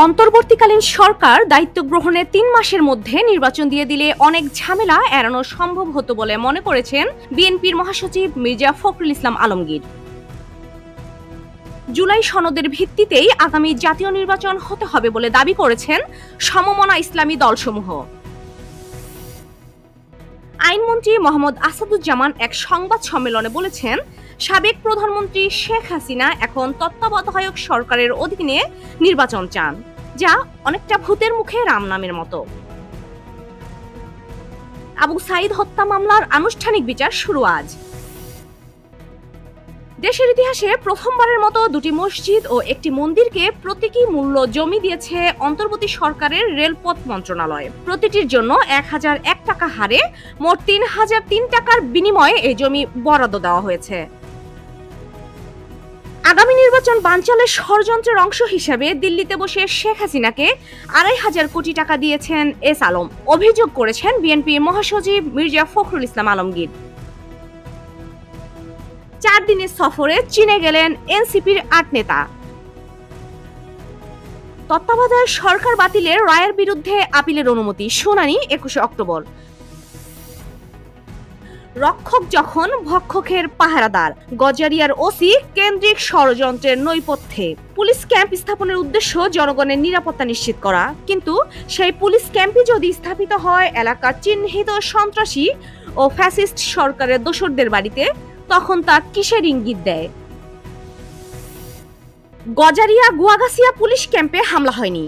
অন্তর্বর্তীকালীন সরকার দায়িত্ব গ্রহণের ৩ মাসের মধ্যে নির্বাচন দিয়ে দিলে অনেক ঝামেলা এড়ানো সম্ভব হতো বলে মনে করেছেন বিএনপির মহাসচিব মির্জা ফখরুল ইসলাম আলমগীর। জুলাই সনদের ভিত্তিতেই আগামী জাতীয় নির্বাচন হতে হবে বলে দাবি করেছেন সমমনা ইসলামী দলসমূহ। আইনমন্ত্রী মোহাম্মদ আসাদুজ্জামান এক সংবাদ সম্মেলনে বলেছেন, সাবেক প্রধানমন্ত্রী শেখ হাসিনা এখন তত্ত্বাবধায়ক সরকারের অধীনে নির্বাচন চান, যা অনেকটা ভূতের মুখে রাম নামের মতো। আবু সাঈদ হত্যা মামলার আনুষ্ঠানিক বিচার শুরু আজ। দেশের ইতিহাসে প্রথমবারের মতো দুটি মসজিদ ও একটি মন্দিরকে প্রতীকী মূল্য জমি দিয়েছে অন্তর্বর্তী সরকারের রেলপথ মন্ত্রণালয়। প্রতিটির জন্য ১,০০১ টাকা হারে মোট ৩,০০৩ টাকার বিনিময়ে এই জমি বরাদ্দ দেওয়া হয়েছে। আগামী নির্বাচন বানচালের ষড়যন্ত্রের অংশ হিসেবে দিল্লিতে বসে শেখ হাসিনাকে ২৫০০ কোটি টাকা দিয়েছেন এস আলম, অভিযোগ করেছেন বিএনপির মহাসচিব মির্জা ফখরুল ইসলাম আলমগীর। ৪ দিনের সফরে চীনে গেলেন এনসিপির ৮ নেতা। তত্ত্বাবধায়ক সরকার বাতিলের রায়ের বিরুদ্ধে আপিলের অনুমতি, শুনানি ২১ অক্টোবর। রক্ষক যখন ভক্ষকের পাহারাদার, গজারিয়ার ওসি কেন্দ্রিক ষড়যন্ত্রের নৈপথ্যে। পুলিশ ক্যাম্প স্থাপনের উদ্দেশ্য জনগণের নিরাপত্তা নিশ্চিত করা, কিন্তু সেই পুলিশ ক্যাম্পই যদি স্থাপিত হয় এলাকার চিহ্নিত সন্ত্রাসী ও ফ্যাসিস্ট সরকারের দোসরদের বাড়িতে, তখন তা কিসের ইঙ্গিত দেয়? গজারিয়া গুয়াগাছিয়া পুলিশ ক্যাম্পে হামলা হয়নি।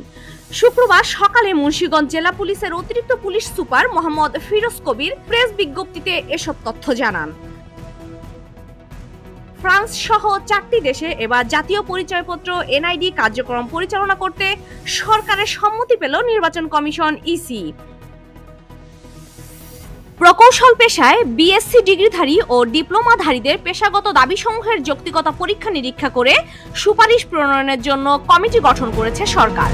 শুক্রবার সকালে মুন্সিগঞ্জ জেলা পুলিশের অতিরিক্ত পুলিশ সুপার মোহাম্মদ ফিরোজ কবির প্রেস বিজ্ঞপ্তিতে এসব তথ্য জানান। ফ্রান্স সহ ৪টি দেশে এবার জাতীয় পরিচয়পত্র এনআইডি কার্যক্রম পরিচালনা করতে সরকারের সম্মতি পেল নির্বাচন কমিশন ইসি। প্রকৌশল পেশায় বিএসসি ডিগ্রিধারী ও ডিপ্লোমাধারীদের পেশাগত দাবিসমূহের যৌক্তিকতা পরীক্ষা নিরীক্ষা করে সুপারিশ প্রণয়নের জন্য কমিটি গঠন করেছে সরকার।